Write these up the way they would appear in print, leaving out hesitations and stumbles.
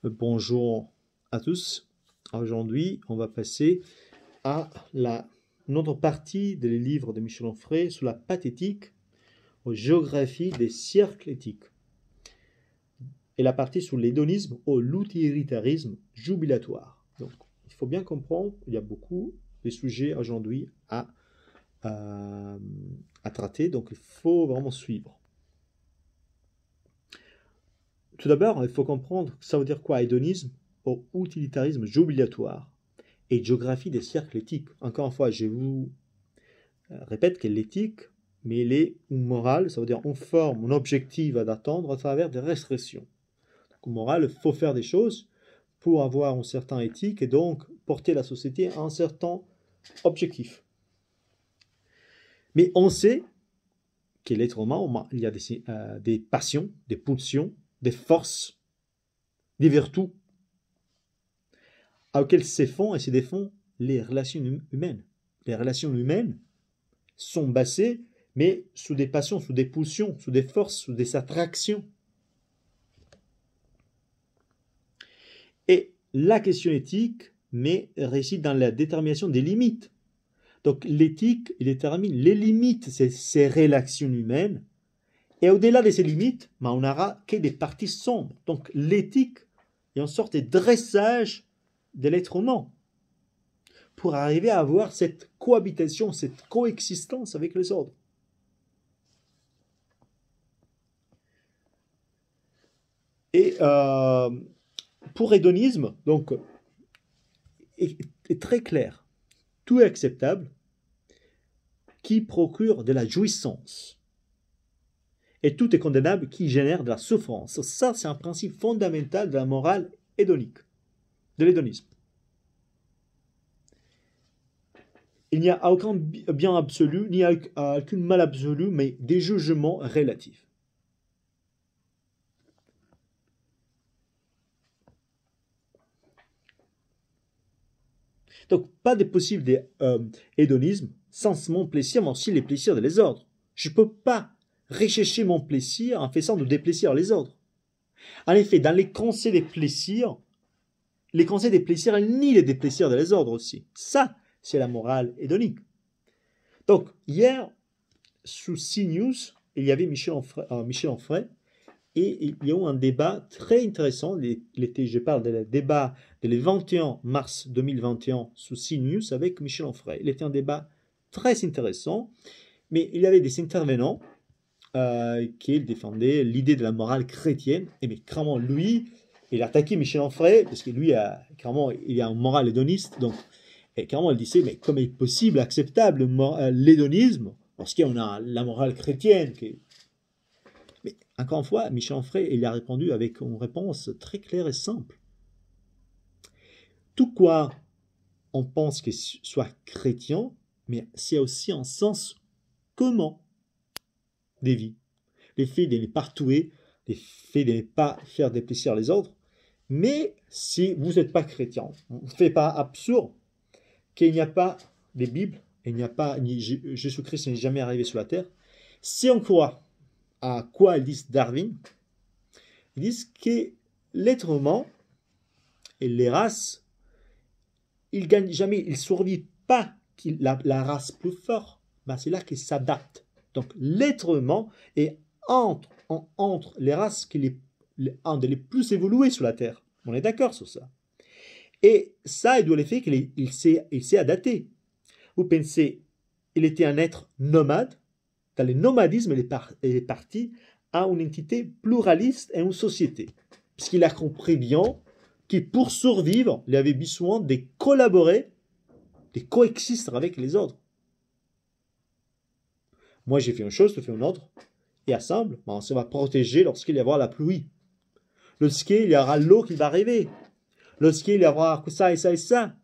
Bonjour à tous. Aujourd'hui, on va passer à une autre partie des livres de Michel Onfray sur la pathétique, aux géographies des cercles éthiques. Et la partie sur l'hédonisme ou l'utilitarisme jubilatoire. Donc, il faut bien comprendre, il y a beaucoup de sujets aujourd'hui à traiter, donc il faut vraiment suivre. Tout d'abord, il faut comprendre ça veut dire quoi, hédonisme ou utilitarisme jubilatoire et géographie des cercles éthiques. Encore une fois, je vous répète que l'éthique, mais elle est morale, ça veut dire on forme un objectif à atteindre à travers des restrictions. Donc, morale, il faut faire des choses pour avoir un certain éthique et donc porter la société à un certain objectif. Mais on sait que l'être humain, il y a des passions, des pulsions, des forces, des vertus auxquelles se défendent les relations humaines. Les relations humaines sont basées, mais sous des passions, sous des pulsions, sous des forces, sous des attractions. Et la question éthique réside dans la détermination des limites. Donc l'éthique, il détermine les limites de ces relations humaines. Et au-delà de ces limites, on n'aura que des parties sombres. Donc l'éthique est une sorte de dressage de l'être humain pour arriver à avoir cette cohabitation, cette coexistence avec les autres. Et pour hédonisme, donc, est très clair. Tout est acceptable qui procure de la jouissance. Et tout est condamnable qui génère de la souffrance. Ça, c'est un principe fondamental de la morale hédonique, de l'hédonisme. Il n'y a aucun bien absolu, ni aucun mal absolu, mais des jugements relatifs. Donc, pas de possible d'hédonisme sans mon plaisir, mais aussi les plaisirs des autres. Je ne peux pas rechercher mon plaisir en faisant de déplaisir les autres. En effet, dans les conseils des plaisirs nient les déplaisirs des autres aussi. Ça, c'est la morale hédonique. Donc, hier, sous CNews, il y avait Michel Onfray, et il y a eu un débat très intéressant. Je parle du débat du 21 mars 2021 sous CNews avec Michel Onfray. Il était un débat très intéressant, mais il y avait des intervenants qui défendaient l'idée de la morale chrétienne. Et mais clairement, lui, il attaquait Michel Onfray parce que lui, clairement, il est un moral hédoniste. Donc, et clairement, il disait, mais comment est possible, acceptable l'hédonisme lorsqu'on a la morale chrétienne Mais encore une fois, Michel Onfray, il a répondu avec une réponse très claire et simple. Tout quoi on pense que soit chrétien, mais c'est aussi un sens commun des vies. Les faits de ne pas tuer, les faits de ne pas faire déplaisir les autres. Mais si vous n'êtes pas chrétien, on ne fait pas absurde qu'il n'y a pas de Bible, il n'y a pas, Jésus-Christ n'est jamais arrivé sur la terre. Si on croit à quoi ils disent Darwin, ils disent que l'être humain et les races, ils gagnent jamais, ils ne survivent pas la race plus forte, mais c'est là qu'ils s'adaptent. Donc l'être humain est entre les races qui un des plus évoluées sur la Terre. On est d'accord sur ça. Et ça, il doit le fait qu'il s'est adapté. Vous pensez, il était un être nomade. Dans le nomadisme, il est parti à une entité pluraliste et une société. Puisqu'il a compris bien que pour survivre, il avait besoin de collaborer, de coexister avec les autres. Moi, j'ai fait une chose, tu fais une autre. Et ensemble, on se va protéger lorsqu'il y aura la pluie. Lorsqu'il y aura l'eau qui va arriver. Lorsqu'il y aura ça et ça et ça.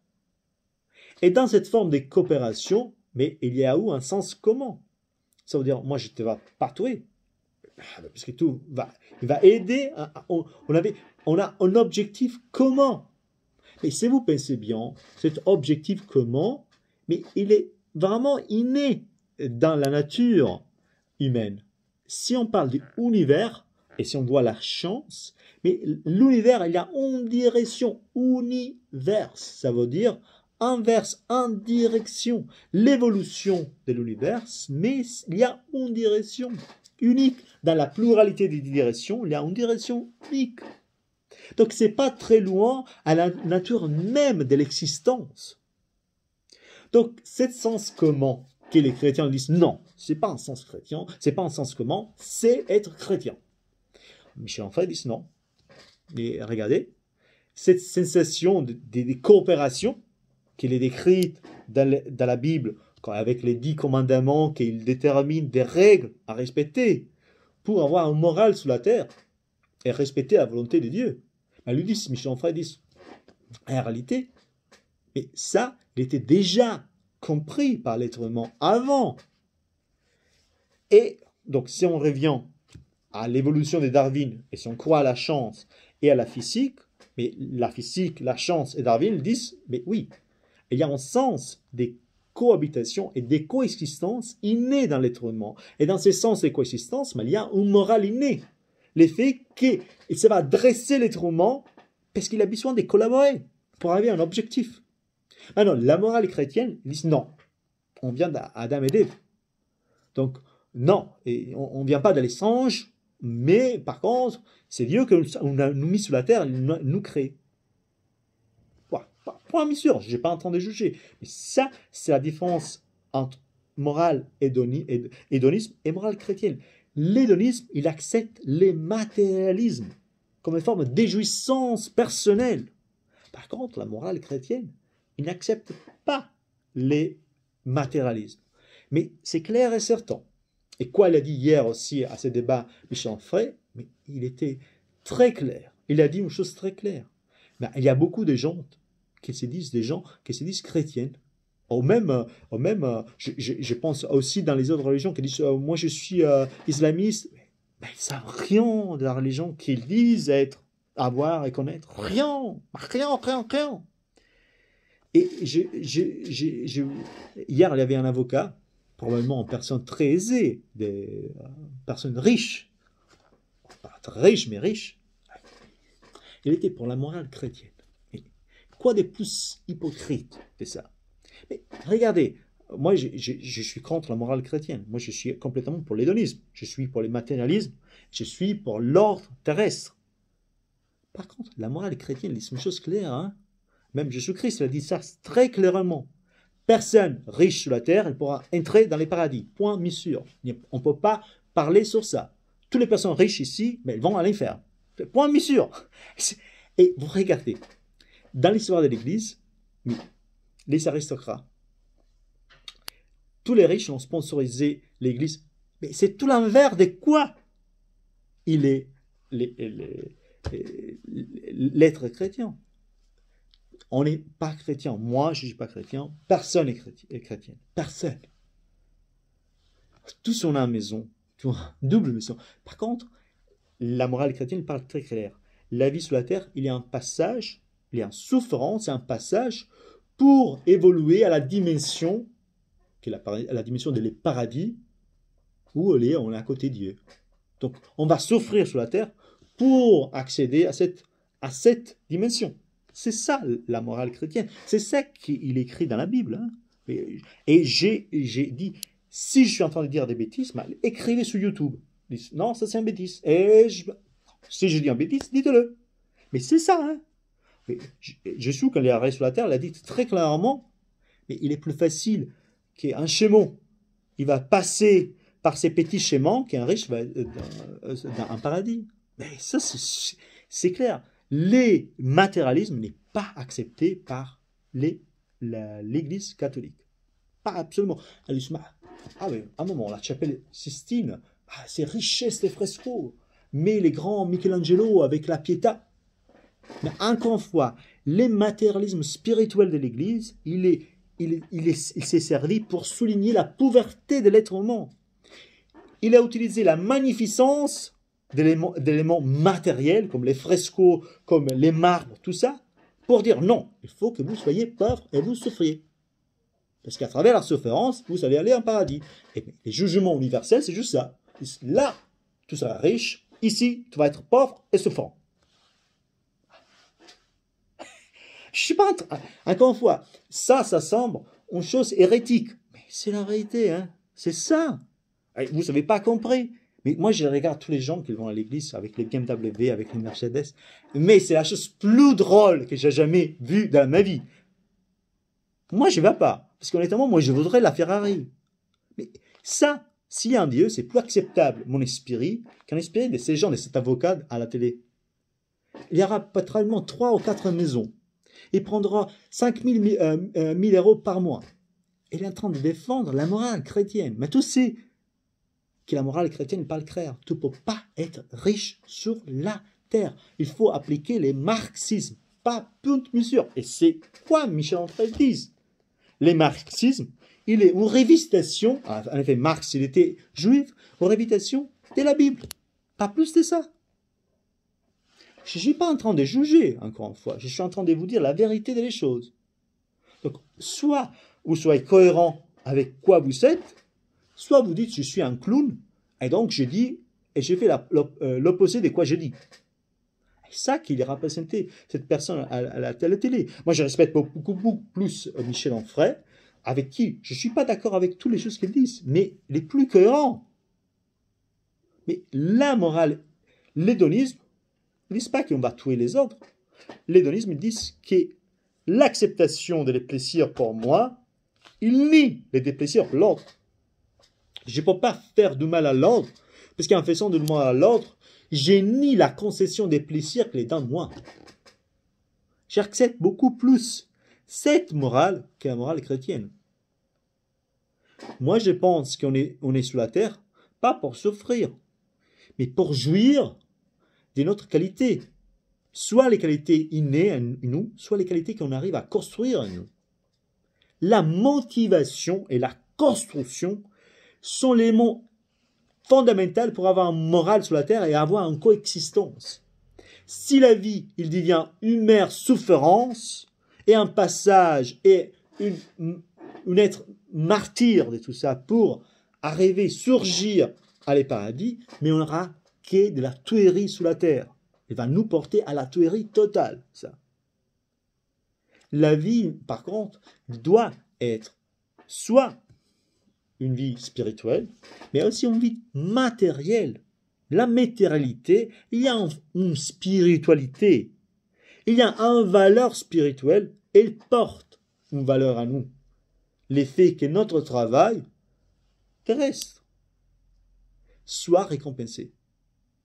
Et dans cette forme de coopération, mais il y a eu un sens commun. Ça veut dire, moi, je ne te vais pas tuer. Parce que il va aider. On a un objectif commun. Mais si vous pensez bien, cet objectif commun, mais il est vraiment inné dans la nature humaine. Si on parle de l'univers, et si on voit la chance, mais l'univers, il y a une direction, universe, ça veut dire inverse, en direction, l'évolution de l'univers, mais il y a une direction unique. Dans la pluralité des directions, il y a une direction unique. Donc c'est pas très loin à la nature même de l'existence. Donc cet sens commun que les chrétiens disent non, c'est pas un sens chrétien, c'est pas un sens commun, c'est être chrétien. Michel Onfray dit non. Mais regardez, cette sensation de coopération qu'il est décrite dans la Bible, avec les 10 commandements, qu'il détermine des règles à respecter pour avoir un moral sur la terre et respecter la volonté de Dieu. Mais lui dit, Michel Onfray dit, en réalité, mais ça, il était déjà compris par l'être humain avant. Et donc, si on revient à l'évolution de Darwin, et si on croit à la chance et à la physique, mais la physique, la chance et Darwin disent, mais oui, il y a un sens des cohabitations et des coexistences innées dans l'être humain. Et dans ce sens des coexistences, il y a une morale innée. Le fait qu'il va adresser l'être humain parce qu'il a besoin de collaborer pour arriver à un objectif. Maintenant, la morale chrétienne, ils disent non. On vient d'Adam et d'Ève. Donc, non, et on ne vient pas des singes, mais par contre, c'est Dieu qui nous a mis sur la terre, il nous crée. Point mis sûr, je n'ai pas en train de juger. Mais ça, c'est la différence entre morale hédonisme et morale chrétienne. L'hédonisme, il accepte les matérialismes comme une forme d'éjouissance personnelle. Par contre, la morale chrétienne, il n'accepte pas les matérialismes. Mais c'est clair et certain. Et quoi il a dit hier aussi à ce débat, Michel Onfray, mais il était très clair. Il a dit une chose très claire. Mais il y a beaucoup de gens qui se disent chrétiennes. Ou même je pense aussi dans les autres religions qui disent moi je suis islamiste. Mais ils ne savent rien de la religion qu'ils disent être, avoir et connaître. Rien. Et hier, il y avait un avocat, probablement une personne très aisée, des personnes riches, pas très riche, mais riche. Il était pour la morale chrétienne. Et quoi de plus hypocrite que ça? Mais regardez, moi je suis contre la morale chrétienne. Moi je suis complètement pour l'hédonisme. Je suis pour le matérialisme. Je suis pour l'ordre terrestre. Par contre, la morale chrétienne dit une chose claire, hein? Même Jésus-Christ a dit ça très clairement. Personne riche sur la terre ne pourra entrer dans les paradis. Point mis sûr. On ne peut pas parler sur ça. Toutes les personnes riches ici, mais elles vont à l'enfer. Point mis sûr. Et vous regardez, dans l'histoire de l'Église, les aristocrates, tous les riches ont sponsorisé l'Église. Mais c'est tout l'envers de quoi il est l'être chrétien. On n'est pas chrétien. Moi, je ne suis pas chrétien. Personne n'est chrétien. Personne. Tous on a une maison. Une double maison. Par contre, la morale chrétienne parle très clair. La vie sur la terre, il y a un passage, il y a une souffrance, c'est un passage pour évoluer à la dimension, qui est la dimension des paradis, où on est à côté de Dieu. Donc, on va souffrir sur la terre pour accéder à cette dimension. C'est ça la morale chrétienne. C'est ça qu'il écrit dans la Bible. Hein. Et j'ai dit, si je suis en train de dire des bêtises, écrivez sur YouTube. Non, ça c'est une bêtise. Si je dis une bêtise, dites-le. Mais c'est ça. Hein. Jésus, quand il est arrivé sur la terre, l'a dit très clairement, mais il est plus facile qu'un schéma. Il va passer par ces petits schémas qu'un riche va dans un paradis. Mais ça, c'est clair. Le matérialisme n'est pas accepté par l'Église catholique. Pas absolument. Ah oui, à un moment, la chapelle Sistine, c'est richesse des frescos. Mais les grands Michelangelo avec la Pietà. Mais encore une fois, le matérialisme spirituel de l'Église, il s'est servi pour souligner la pauvreté de l'être humain. Il a utilisé la magnificence d'éléments matériels, comme les frescos, comme les marbres, tout ça, pour dire non, il faut que vous soyez pauvres et vous souffriez. Parce qu'à travers la souffrance, vous allez aller en paradis. Et les jugements universels, c'est juste ça. Là, tout sera riche, Ici, tu vas être pauvre et souffrant. Je suis pas encore une fois, ça semble une chose hérétique. Mais c'est la réalité, hein. C'est ça. Vous n'avez pas compris. Mais moi, je regarde tous les gens qui vont à l'église avec les BMW, avec les Mercedes. Mais c'est la chose plus drôle que j'ai jamais vue dans ma vie. Moi, je ne vais pas. Parce qu'honnêtement, moi, je voudrais la Ferrari. Mais ça, s'il y a un Dieu, c'est plus acceptable, mon esprit, qu'un esprit de ces gens, de cet avocat à la télé. Il y aura peut-être 3 ou 4 maisons. Il prendra 5 000 euros par mois. Il est en train de défendre la morale chrétienne. Mais tu sais que la morale chrétienne n'est pas le clair. Tu ne peux pas être riche sur la terre. Il faut appliquer les marxismes, pas toute mesure. Et c'est quoi Michel Onfray dit? Les marxismes, il est une révisitation, en effet Marx il était juif, une révisitation de la Bible. Pas plus de ça. Je ne suis pas en train de juger, encore une fois. Je suis en train de vous dire la vérité des choses. Donc, soit vous soyez cohérent avec quoi vous êtes, soit vous dites je suis un clown, et donc je dis, et j'ai fait l'opposé de quoi je dis. C'est ça qu'il est représenté, cette personne à la télé. Moi, je respecte beaucoup plus Michel Onfray, avec qui je ne suis pas d'accord avec toutes les choses qu'il dit, mais les plus cohérents. Mais la morale, l'hédonisme, ils ne disent pas qu'on va tuer les autres. L'hédonisme, ils disent que l'acceptation des plaisirs pour moi, il nie les déplaisirs pour l'autre. Je ne peux pas faire du mal à l'autre, parce qu'en faisant du mal à l'autre, je nie la concession des plaisirs qu'il est dans moi. J'accepte beaucoup plus cette morale que la morale chrétienne. Moi, je pense qu'on est sur la terre, pas pour souffrir, mais pour jouir de notre qualité. Soit les qualités innées en nous, soit les qualités qu'on arrive à construire en nous. La motivation et la construction sont les mots fondamentaux pour avoir une morale sur la terre et avoir une coexistence. Si la vie, il devient une mère souffrance et un passage et une être martyr de tout ça pour arriver, surgir à les paradis, mais on n'aura que de la tuerie sous la terre. Il va nous porter à la tuerie totale, ça. La vie, par contre, doit être soit une vie spirituelle, mais aussi une vie matérielle. La matérialité, il y a une spiritualité. Il y a une valeur spirituelle, elle porte une valeur à nous. L'effet que notre travail terrestre soit récompensé.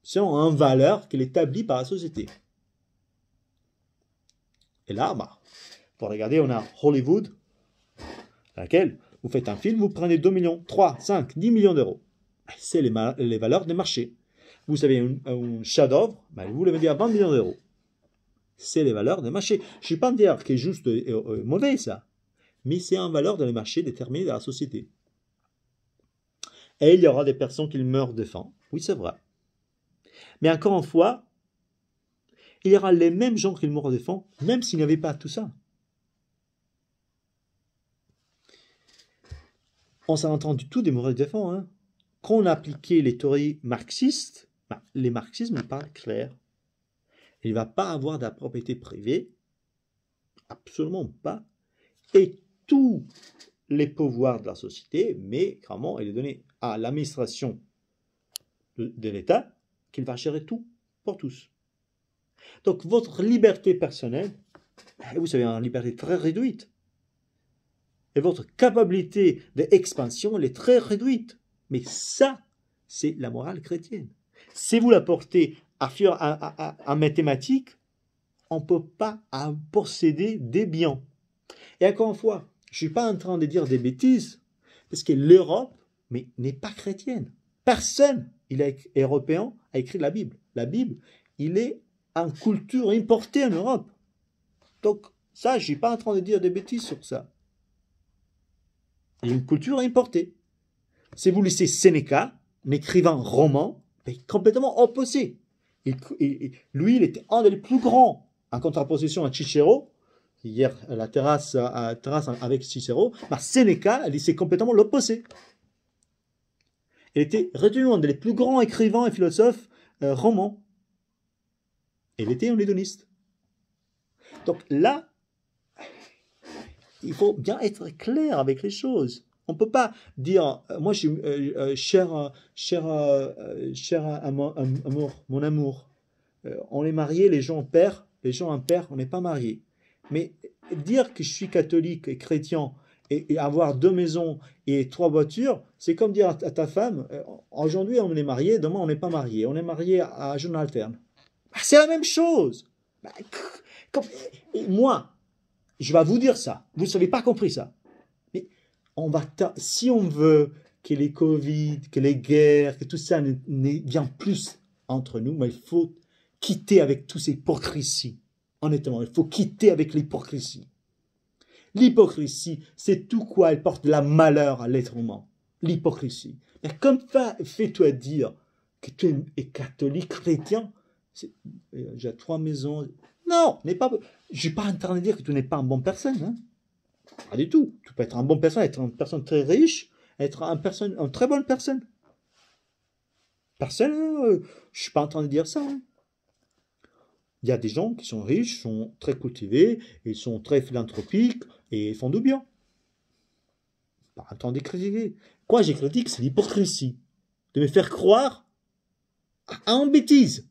C'est une valeur qu'elle établie par la société. Et là, pour regarder, on a Hollywood, dans laquelle vous faites un film, vous prenez 2 millions, 3, 5, 10 millions d'euros. C'est les valeurs des marchés. Vous avez un chef-d'œuvre, vous le vendez à 20 millions d'euros. C'est les valeurs des marchés. Je ne suis pas en dire que c'est juste mauvais, ça. Mais c'est une valeur dans les marchés déterminée dans la société. Et il y aura des personnes qui meurent de faim. Oui, c'est vrai. Mais encore une fois, il y aura les mêmes gens qui meurent de faim, même s'il n'y avait pas tout ça. On s'en entend du tout des morts de faim. Hein. Quand on a appliqué les théories marxistes, les marxismes n'est pas clair. Il ne va pas avoir de la propriété privée, absolument pas. Et tous les pouvoirs de la société, mais clairement, il est donné à l'administration de l'État qu'il va gérer tout pour tous. Donc, votre liberté personnelle, vous avez une liberté très réduite. Et votre capacité d'expansion, elle est très réduite. Mais ça, c'est la morale chrétienne. Si vous la portez en mathématiques, on ne peut pas posséder des biens. Et encore une fois, je ne suis pas en train de dire des bêtises, parce que l'Europe n'est pas chrétienne. Personne, européen, a écrit la Bible. La Bible, il est en culture importée en Europe. Donc, ça, je ne suis pas en train de dire des bêtises sur ça. Il y a une culture importée. Si vous lisez Sénéca, un écrivain roman, complètement opposé. Lui, il était un des plus grands, en contraposition à Cicéro. Hier, à la terrasse avec Cicéro, mais Sénéca, c'est complètement l'opposé. Il était retenu un des plus grands écrivains et philosophes roman. Elle était un hédoniste. Donc là, il faut bien être clair avec les choses. On ne peut pas dire, moi, cher amour, mon amour, on est marié, les gens ont père, on n'est pas marié. Mais dire que je suis catholique et chrétien et avoir 2 maisons et 3 voitures, c'est comme dire à ta femme, aujourd'hui on est marié, demain on n'est pas marié, on est marié à journée alterne. C'est la même chose. Moi, je vais vous dire ça, vous ne savez pas compris ça. Mais si on veut que les Covid, que les guerres, que tout ça ne vienne plus entre nous, mais il faut quitter avec toutes ces hypocrisies. Honnêtement, il faut quitter avec l'hypocrisie. L'hypocrisie, c'est tout quoi elle porte la malheur à l'être humain. L'hypocrisie. Mais comme fais-toi dire que tu es catholique, chrétien, j'ai 3 maisons. Non, je ne suis pas en train de dire que tu n'es pas une bonne personne. Hein. Pas du tout. Tu peux être une bonne personne, être une personne très riche, être une très bonne personne. Personne, je ne suis pas en train de dire ça. Hein. Il y a des gens qui sont riches, sont très cultivés, ils sont très philanthropiques et ils font du bien. Pas en train de critiquer. Quoi, j'ai critiqué, c'est l'hypocrisie. De me faire croire à une bêtise.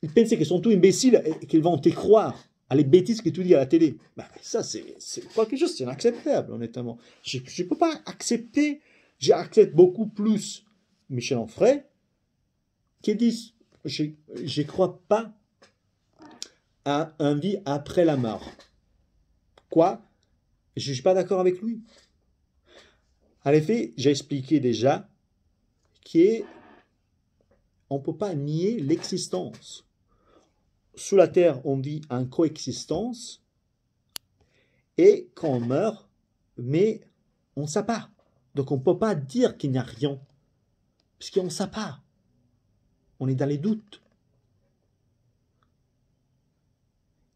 Ils pensaient qu'ils sont tous imbéciles et qu'ils vont te croire à les bêtises que tu dis à la télé. Ben, ça, c'est quelque chose, c'est inacceptable, honnêtement. Je ne peux pas accepter, j'accepte beaucoup plus Michel Onfray qui dit je ne crois pas à une vie après la mort. Quoi? Je ne suis pas d'accord avec lui. En effet, j'ai expliqué déjà qu'on ne peut pas nier l'existence. Sous la terre, on vit en coexistence et quand on meurt, mais on ne sait pas. Donc on ne peut pas dire qu'il n'y a rien, puisqu'on ne sait pas. On est dans les doutes.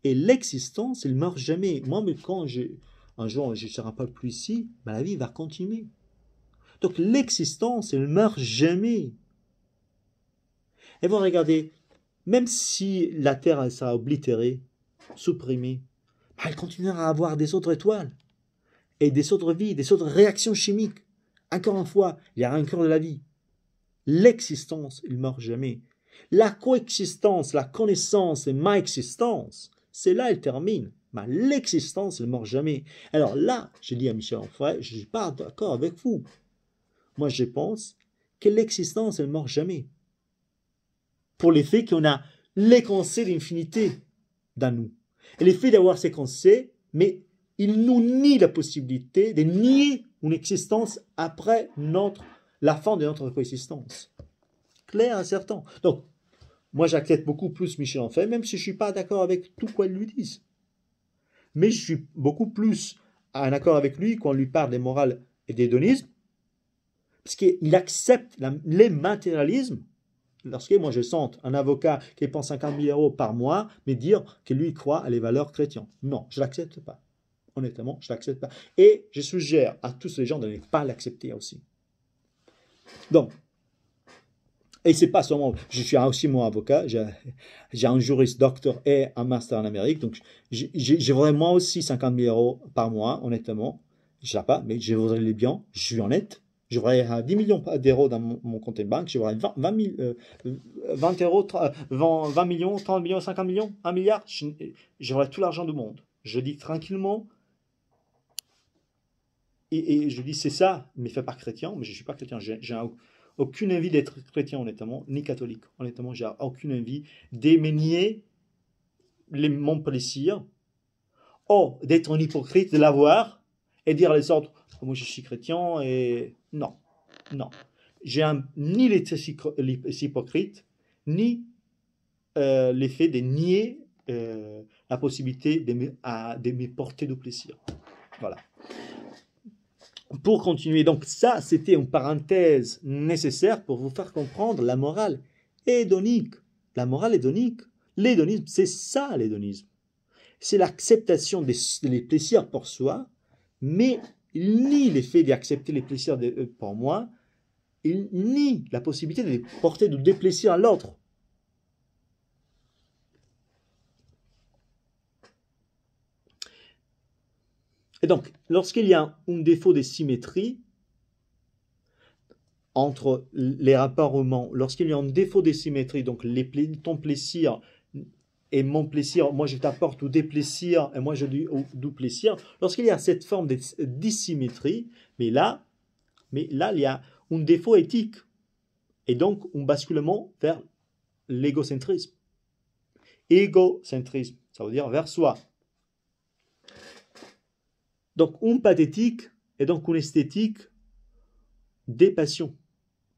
Et l'existence, elle ne meurt jamais. Moi, mais quand un jour je ne serai pas plus ici, ben la vie va continuer. Donc l'existence, elle ne meurt jamais. Et vous regardez, même si la Terre elle sera oblitérée, supprimée, ben elle continuera à avoir des autres étoiles, et des autres vies, des autres réactions chimiques. Encore une fois, il y a encore de la vie. L'existence, il ne meurt jamais. La coexistence, la connaissance et ma existence, c'est là elle termine. Mais l'existence, elle ne meurt jamais. Alors là, je dis à Michel Onfray, je ne suis pas d'accord avec vous. Moi, je pense que l'existence, elle ne meurt jamais. Pour l'effet qu'on a les concepts d'infinité dans nous. Et l'effet d'avoir ces concepts, mais il nous nie la possibilité de nier une existence après la fin de notre coexistence. Clair et certain. Donc, moi j'accepte beaucoup plus Michel Onfray, même si je ne suis pas d'accord avec tout quoi ils lui disent. Mais je suis beaucoup plus en accord avec lui quand on lui parle des morales et des hédonismes, parce qu'il accepte les matérialismes. Lorsque moi je sens un avocat qui prend 50 000 euros par mois, mais dire que lui croit à les valeurs chrétiennes. Non, je ne l'accepte pas. Honnêtement, je ne l'accepte pas. Et je suggère à tous les gens de ne pas l'accepter aussi. Donc, et c'est pas seulement, je suis aussi mon avocat, j'ai un juriste docteur et un master en Amérique, donc j'ai vraiment aussi 50 000 euros par mois, honnêtement. Je ne sais pas, mais je voudrais les biens, je suis honnête. Je voudrais 10 millions d'euros dans mon compte de banque, je voudrais 20 euros, 20 millions, 30 millions, 50 millions, 1 milliard, je voudrais tout l'argent du monde. Je dis tranquillement, et je dis c'est ça, mais fait par chrétien, mais je ne suis pas chrétien, j'ai aucune envie d'être chrétien, honnêtement, ni catholique. Honnêtement, j'ai aucune envie d'émenier mon plaisir, ou d'être un hypocrite, de l'avoir, et dire à les autres, oh, moi je suis chrétien, et non, non. J'ai ni les hypocrites, ni l'effet de nier la possibilité de me porter du plaisir. Voilà. Pour continuer, donc ça, c'était une parenthèse nécessaire pour vous faire comprendre la morale hédonique. La morale hédonique, l'hédonisme, c'est ça l'hédonisme. C'est l'acceptation des plaisirs pour soi, mais il nie l'effet d'accepter les plaisirs pour moi il nie la possibilité de porter du déplaisir à l'autre. Et donc, lorsqu'il y a un défaut de symétrie entre les rapports humains, lorsqu'il y a un défaut de symétrie, donc ton plaisir et mon plaisir, moi je t'apporte du déplaisir et moi je dis du plaisir, lorsqu'il y a cette forme de dissymétrie, mais là, il y a un défaut éthique et donc un basculement vers l'égocentrisme. Égocentrisme, ça veut dire vers soi. Donc, un pathétique et donc une esthétique des passions.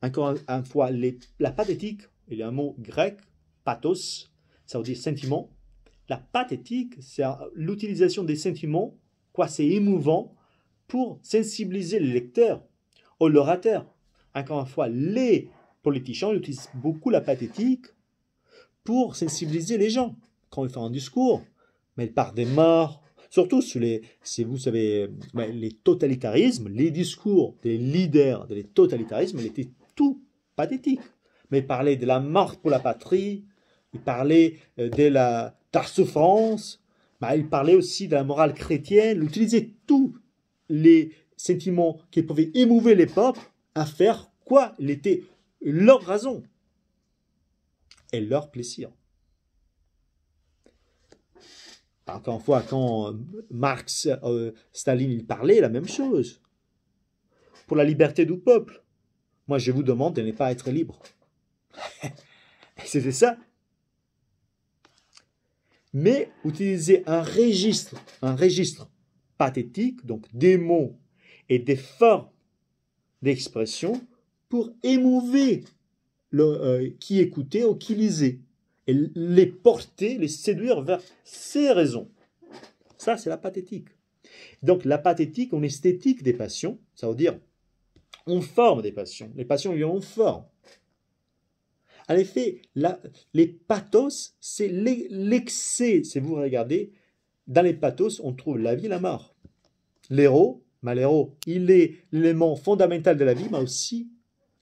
Encore une fois, la pathétique, il y a un mot grec, pathos, ça veut dire sentiment. La pathétique, c'est l'utilisation des sentiments, quoi, c'est émouvant, pour sensibiliser le lecteur ou l'orateur. Encore une fois, les politiciens utilisent beaucoup la pathétique pour sensibiliser les gens. Quand ils font un discours, mais ils parlent des morts, surtout si vous savez, les totalitarismes, les discours des leaders des totalitarismes, ils étaient tout pathétiques. Mais ils parlaient de la mort pour la patrie, ils parlaient de la souffrance, ils parlaient aussi de la morale chrétienne, ils utilisaient tous les sentiments qui pouvaient émouvoir les peuples à faire quoi? Il était leur raison et leur plaisir. Encore une fois, quand Marx, Staline, il parlait la même chose. Pour la liberté du peuple. Moi, je vous demande de ne pas être libre. C'était ça. Mais utiliser un registre pathétique, donc des mots et des formes d'expression pour émouver qui écoutait ou qui lisait. Et les porter, les séduire vers ses raisons. Ça, c'est la pathétique. Donc, la pathétique, une esthétique des passions, ça veut dire, on forme des passions. Les passions, on forme. En effet, les pathos, c'est l'excès. Si vous regardez, dans les pathos, on trouve la vie et la mort. L'héros, l'héros, il est l'élément fondamental de la vie, mais aussi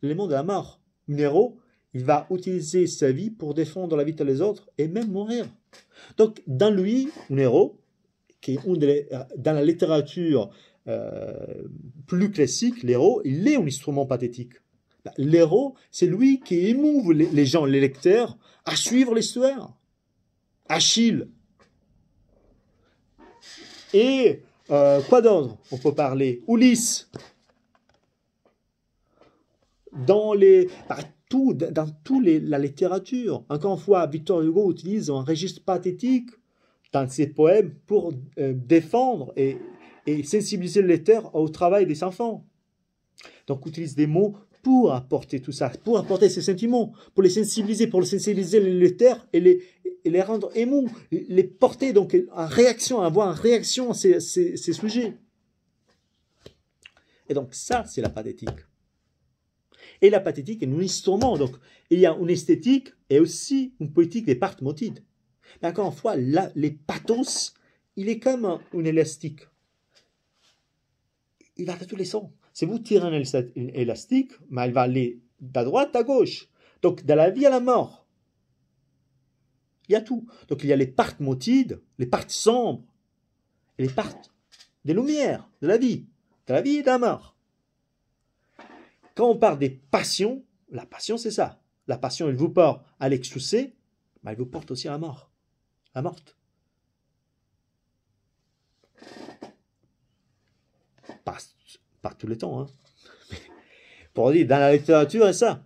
l'élément de la mort. Un héros, il va utiliser sa vie pour défendre la vie des autres et même mourir. Donc, dans lui, un héros, qui est dans la littérature plus classique, l'héros, il est un instrument pathétique. L'héros, c'est lui qui émouve les gens, les lecteurs, à suivre l'histoire. Achille. Et quoi d'autre on peut parler? Ulysse. Dans la littérature. Encore une fois, Victor Hugo utilise un registre pathétique dans ses poèmes pour défendre et sensibiliser le lecteur au travail des enfants. Donc, utilise des mots pour apporter tout ça, pour apporter ces sentiments, pour les sensibiliser les lecteurs et les rendre émus, les porter donc en réaction, avoir une réaction à ces sujets. Et donc, ça, c'est la pathétique. Et la pathétique est un instrument. Donc, il y a une esthétique et aussi une poétique des parts motives. Mais encore une fois, les pathos, il est comme un élastique. Il va dans tous les sens. Si vous tirez un élastique, mais il va aller de droite à gauche. Donc, de la vie à la mort. Il y a tout. Donc, il y a les parts motives, les parts sombres, et les parts des lumières, de la vie et de la mort. Quand on parle des passions, la passion, c'est ça. La passion, elle vous porte à l'excès, mais elle vous porte aussi à la mort. La morte. Pas tous les temps. Hein. Pour dire, dans la littérature, c'est ça.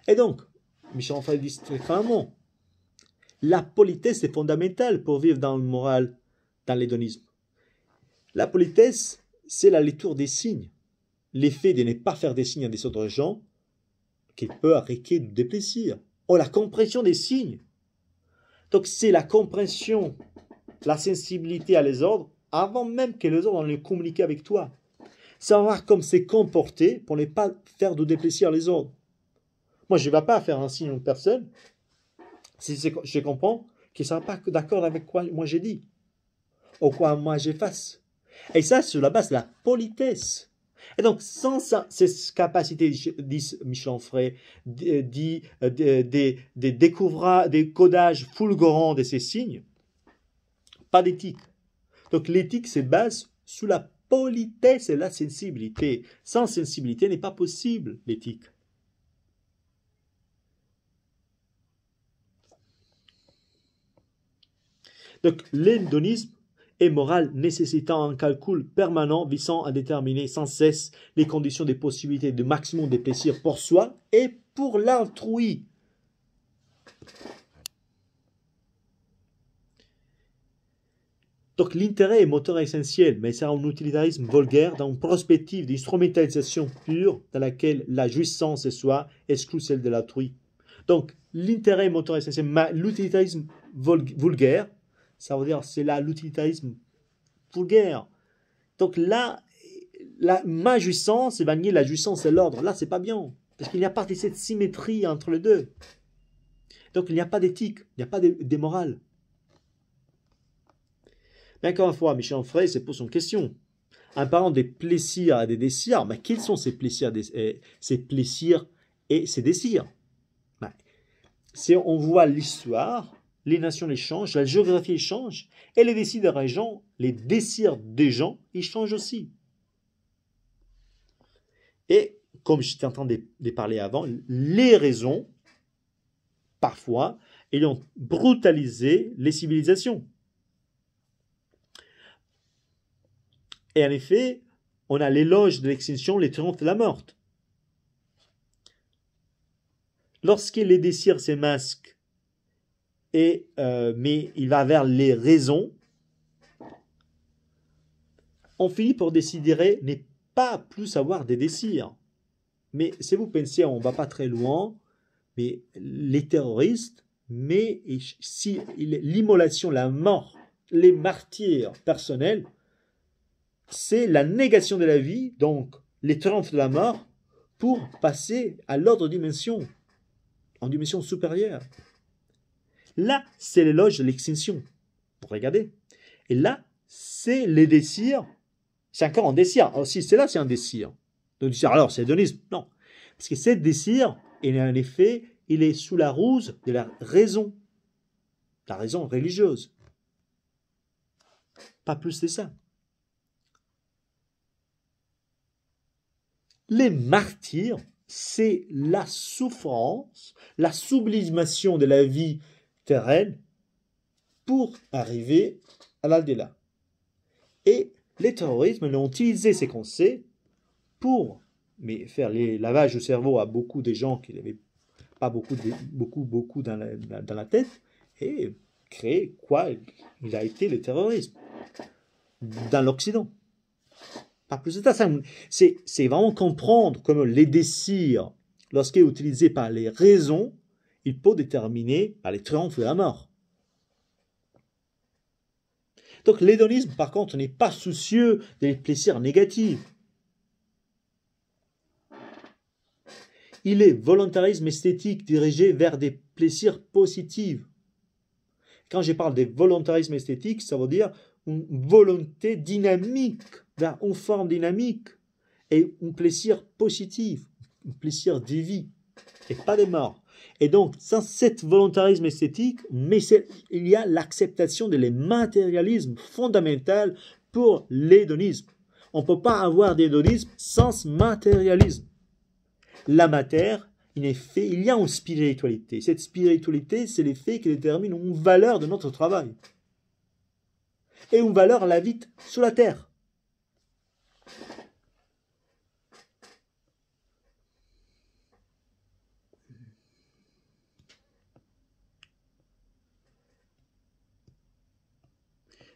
Et donc, Michel Onfray dit très clairement, la politesse est fondamentale pour vivre dans le moral, dans l'hédonisme. La politesse, c'est la lecture des signes. L'effet de ne pas faire des signes à des autres gens, qui peut arrêter du déplaisir. Ou la compréhension des signes. Donc, c'est la compréhension, la sensibilité à les ordres, avant même que les ordres les communiquent avec toi. Savoir comment se comporter pour ne pas faire de déplaisir les ordres. Moi, je ne vais pas faire un signe à une personne si je comprends qu'il ne sera pas d'accord avec quoi moi j'ai dit, ou quoi moi j'efface. Et ça, sur la base de la politesse. Et donc, sans cette capacité, dit Michel Onfray, des codages fulgurants de ces signes, pas d'éthique. Donc, l'éthique se base sur la politesse et la sensibilité. Sans sensibilité, n'est pas possible l'éthique. Donc, l'hédonisme est moral nécessitant un calcul permanent visant à déterminer sans cesse les conditions des possibilités de maximum de plaisir pour soi et pour l'autrui. Donc l'intérêt est moteur essentiel, mais c'est un utilitarisme vulgaire dans une perspective d'instrumentalisation pure dans laquelle la jouissance de soi exclut celle de l'autrui. Donc l'intérêt est moteur essentiel, mais l'utilitarisme vulgaire, ça veut dire c'est là l'utilitarisme vulgaire. Donc là, ma jouissance va nier la jouissance de l'ordre. Là, c'est pas bien, parce qu'il n'y a pas de cette symétrie entre les deux. Donc il n'y a pas d'éthique, il n'y a pas de morale. Mais encore une fois, Michel Onfray se pose une question. En parlant des plaisirs et des désirs, mais quels sont ces plaisirs et ces désirs? Si on voit l'histoire, les nations les changent, la géographie change, et les désirs des régions, les désirs des gens, ils changent aussi. Et, comme j'étais en train de parler avant, les raisons, parfois, ayant brutalisé les civilisations. Et en effet, on a l'éloge de l'extinction, les triomphes de la mort. Lorsque les désirs s'émasquent, mais il va vers les raisons, on finit pour décider ne pas plus avoir des désirs. Mais si vous pensez, on ne va pas très loin, mais les terroristes, mais si l'immolation, la mort, les martyrs personnels, c'est la négation de la vie, donc les triomphes de la mort, pour passer à l'autre dimension, en dimension supérieure. Là, c'est l'éloge de l'extinction. Regardez. Et là, c'est les désirs. C'est encore un désir. Aussi, c'est là, c'est un désir. Donc, alors, c'est hédonisme. Non. Parce que ce désir, en effet, il est sous la ruse de la raison religieuse. Pas plus que ça. Les martyrs, c'est la souffrance, la sublimation de la vie terrestre pour arriver à l'au-delà. Et les terroristes ont utilisé ces concepts pour faire les lavages de cerveau à beaucoup de gens qui n'avaient pas beaucoup dans la tête et créer quoi il a été le terrorisme dans l'Occident. Pas plus de ça. C'est vraiment comprendre comment les désirs, lorsqu'ils sont utilisés par les raisons, ils peuvent déterminer par les triomphes de la mort. Donc l'hédonisme, par contre, n'est pas soucieux des plaisirs négatifs. Il est volontarisme esthétique dirigé vers des plaisirs positifs. Quand je parle de volontarisme esthétique, ça veut dire une volonté dynamique, vers une forme dynamique, et un plaisir positif, un plaisir de vie, et pas de mort. Et donc, sans cet volontarisme esthétique, il y a l'acceptation de l'immatérialisme fondamental pour l'hédonisme. On ne peut pas avoir d'hédonisme sans matérialisme. La matière, en effet, il y a une spiritualité. Cette spiritualité, c'est l'effet qui détermine une valeur de notre travail. Et une valeur à la vie sur la terre.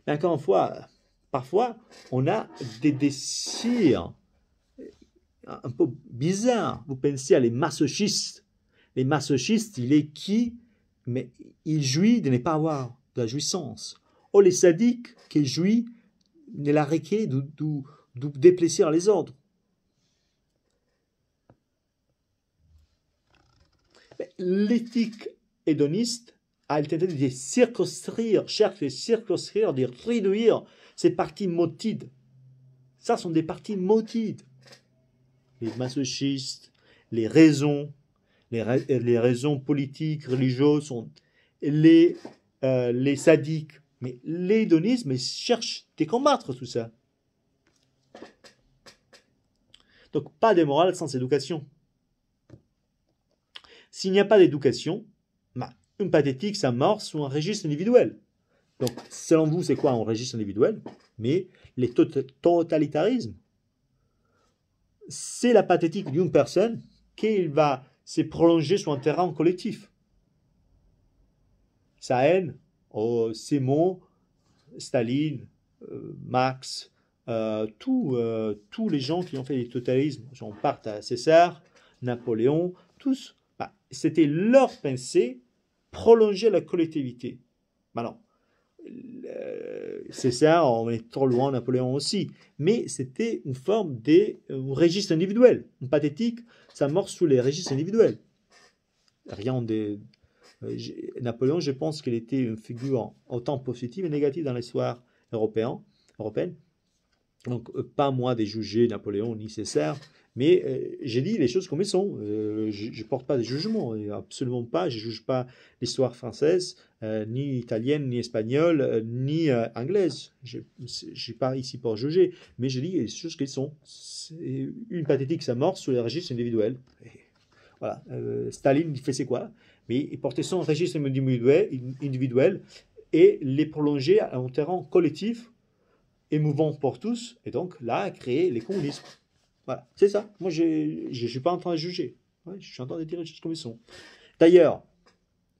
Mais encore une fois, parfois, on a des désirs un peu bizarres. Vous pensez à les masochistes. Les masochistes, il est qui? Mais il jouit de ne pas avoir de la jouissance. Ou les sadiques qui jouissent de la réquée, de déplaisir les ordres. L'éthique hédoniste a tenté de circonscrire, cherche de circonscrire, de réduire ces parties motives Ça sont des parties motives. Les masochistes, les raisons, les raisons politiques, religieuses, sont les sadiques. Mais l'hédonisme, ils cherchent à combattre tout ça. Donc, pas de morale sans éducation. S'il n'y a pas d'éducation, une pathétique s'amorce sous un registre individuel. Donc, selon vous, c'est quoi un registre individuel? Mais les totalitarismes, c'est la pathétique d'une personne qui va se prolonger sur un terrain collectif. Sa haine, ses mots, Staline, Marx, tous les gens qui ont fait des totalitarismes, j'en parte à César, Napoléon, tous, c'était leur pensée prolonger la collectivité. Maintenant, César, on est trop loin, Napoléon aussi, mais c'était une forme de registre individuel. Une pathétique, ça morce sous les registres individuels. Rien de... Napoléon, je pense qu'il était une figure autant positive et négative dans l'histoire européenne. Donc, pas moi de juger Napoléon ni César, mais j'ai dit les choses comme elles sont. Je ne porte pas de jugement, absolument pas. Je ne juge pas l'histoire française, ni italienne, ni espagnole, ni anglaise. Je ne suis pas ici pour juger, mais je dis les choses qu'elles sont. C'est une pathétique, ça mort sous les registres individuels. Et voilà. Staline, il faisait quoi? Mais il portait son registre individuel et les prolongeait à un terrain collectif, émouvant pour tous, et donc là, créer les communismes. Voilà, c'est ça. Moi, je ne suis pas en train de juger. Ouais, je suis en train de dire les choses comme elles sont. D'ailleurs,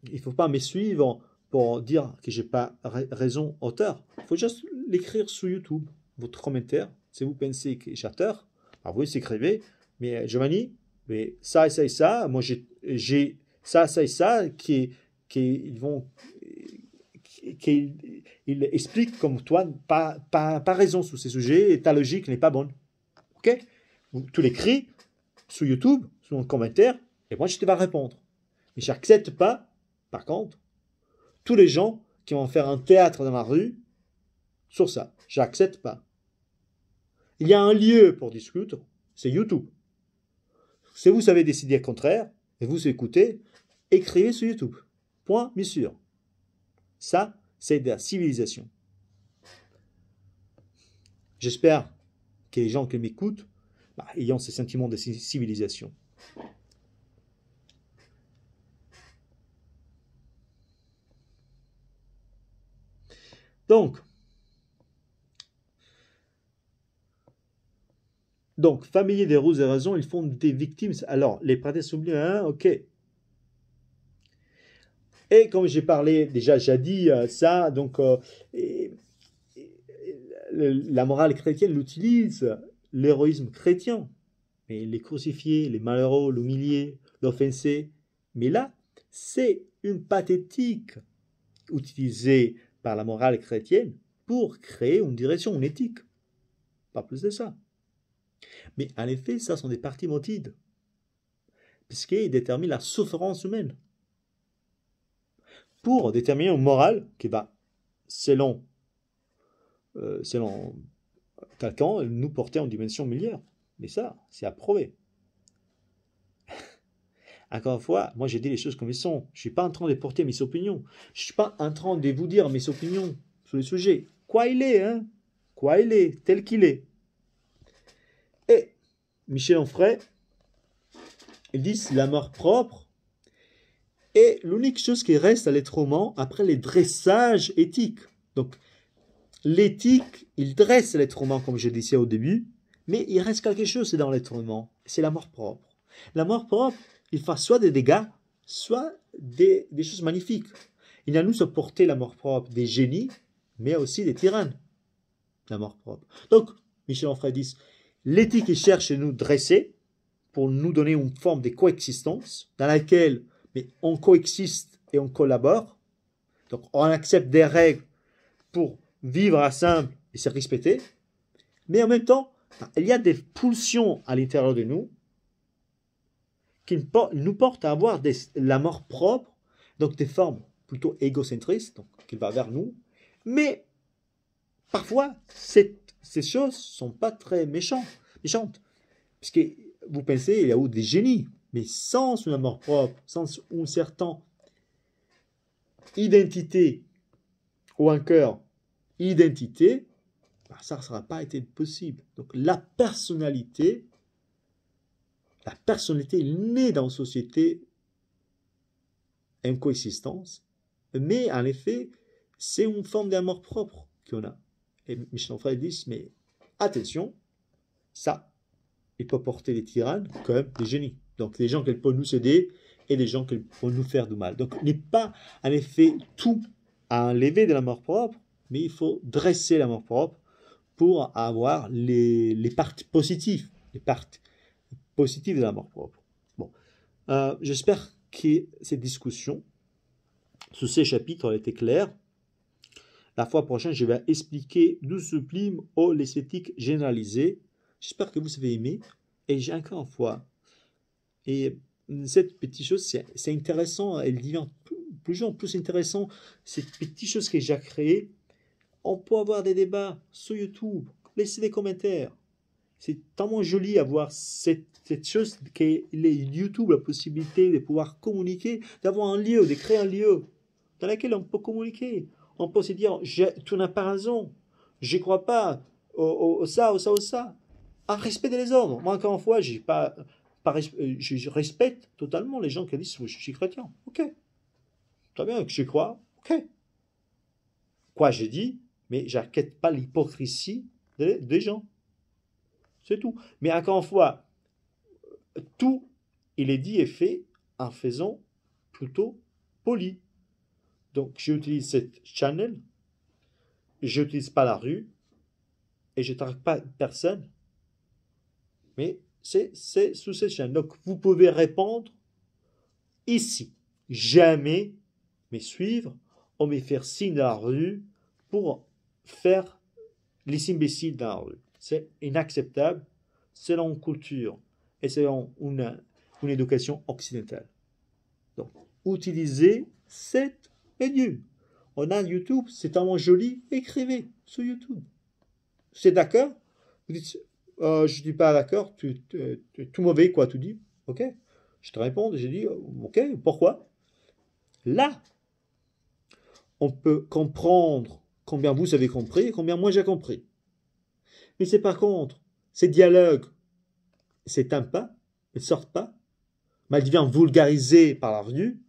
il ne faut pas me suivre pour dire que je n'ai pas raison au tort. Il faut juste l'écrire sur YouTube. Votre commentaire, si vous pensez que j'ai tort, vous écrivez, mais Giovanni, mais ça et ça et ça, moi j'ai ça et ça qui vont... Il explique comme toi, pas raison sur ces sujets, et ta logique n'est pas bonne. Ok? Tu l'écris sur YouTube, sur un commentaire, et moi je te vais répondre. Mais je n'accepte pas, par contre, tous les gens qui vont faire un théâtre dans la rue sur ça. Je n'accepte pas. Il y a un lieu pour discuter, c'est YouTube. Si vous savez décider le contraire, et vous écoutez, écrivez sur YouTube. Point, bien sûr. Ça, c'est de la civilisation. J'espère que les gens qui m'écoutent ayant ces sentiments de civilisation. Donc, familiers des roues et raisons, ils font des victimes. Alors, les prêtres oublient, ok. Et comme j'ai parlé déjà jadis ça, donc la morale chrétienne l'utilise, l'héroïsme chrétien, mais les crucifiés, les malheureux, l'humiliés, l'offensé. Mais là, c'est une pathétique utilisée par la morale chrétienne pour créer une direction, une éthique. Pas plus de ça. Mais en effet, ça sont des parties motives, puisqu'ils déterminent la souffrance humaine. Pour déterminer une morale qui va, selon quelqu'un, nous porter en dimension milliard. Mais ça, c'est approuvé. Encore une fois, moi j'ai dit les choses comme elles sont. Je ne suis pas en train de porter mes opinions. Je ne suis pas en train de vous dire mes opinions sur le sujet. Quoi il est, Quoi il est, tel qu'il est. Et Michel Onfray, ils disent la mort propre est l'unique chose qui reste à l'être humain après les dressages éthiques. Donc, l'éthique, il dresse l'être humain, comme je disais au début, mais il reste quelque chose dans l'être humain, c'est la mort propre. La mort propre, il fait soit des dégâts, soit des choses magnifiques. Il a nous supporté la mort propre des génies, mais aussi des tyrannes. La mort propre. Donc, Michel Onfray dit, l'éthique il cherche à nous dresser pour nous donner une forme de coexistence dans laquelle on coexiste et on collabore. Donc, on accepte des règles pour vivre ensemble et se respecter. Mais en même temps, il y a des pulsions à l'intérieur de nous qui nous portent à avoir la mort propre, donc des formes plutôt égocentristes, donc qui va vers nous. Mais parfois, cette ces choses ne sont pas très méchantes. Puisque vous pensez, il y a eu des génies, mais sans une amour propre, sans une certaine identité, ou un cœur identité, ça ne sera pas été possible. Donc la personnalité est née dans une société, une coexistence, mais en effet, c'est une forme d'amour propre qu'on a. Et Michel Onfray dit, mais attention, ça, il peut porter les tyrannes comme des génies. Donc des gens qui peuvent nous aider et des gens qui peuvent nous faire du mal. Donc il n'est pas en effet tout à enlever de l'amour propre, mais il faut dresser l'amour propre pour avoir les parties positives, de l'amour propre. Bon, j'espère que cette discussion sur ces chapitres a été claire. La fois prochaine, je vais expliquer d'où sublime ou l'esthétique généralisée. J'espère que vous avez aimé. Et j'ai encore une fois, et cette petite chose, c'est intéressant, elle devient plus en plus intéressant. Cette petite chose que j'ai créée, on peut avoir des débats sur YouTube, laissez des commentaires. C'est tellement joli d'avoir cette chose que les YouTube, la possibilité de pouvoir communiquer, d'avoir un lieu, de créer un lieu dans lequel on peut communiquer. On peut se dire, tu n'as pas raison, je ne crois pas au ça, au ça, au ça. En respect des ordres. Moi, encore une fois, je respecte totalement les gens qui disent, je suis chrétien. Ok. Très bien, je crois. Ok. Quoi, j'ai dit, mais je n'accepte pas l'hypocrisie des gens. C'est tout. Mais encore une fois, tout, il est dit et fait en faisant plutôt poli. Donc, j'utilise cette channel, je n'utilise pas la rue, et je ne traque pas personne, mais c'est sous cette chaîne. Donc, vous pouvez répondre ici. Jamais me suivre ou me faire signe dans la rue pour faire les imbéciles dans la rue. C'est inacceptable selon une culture et selon une éducation occidentale. Donc, utilisez cette médium. On a YouTube, c'est tellement joli, écrivez sur YouTube. C'est d'accord? Vous dites, je ne dis pas d'accord, tu es tout mauvais, quoi, tu dis. Ok? Je te réponds, j'ai dit, ok, pourquoi? Là, on peut comprendre combien vous avez compris et combien moi j'ai compris. Mais c'est par contre, ces dialogues, s'éteignent pas, ne sortent pas, mais elles deviennent vulgarisées par la rue.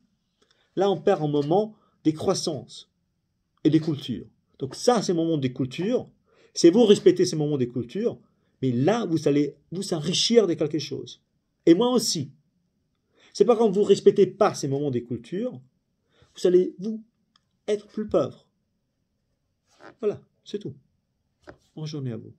Là, on perd un moment des croissances et des cultures. Donc ça, c'est le moment des cultures. C'est vous respectez ces moments des cultures, mais là, vous allez vous enrichir de quelque chose. Et moi aussi. C'est pas quand vous ne respectez pas ces moments des cultures, vous allez vous être plus pauvre. Voilà, c'est tout. Bonne journée à vous.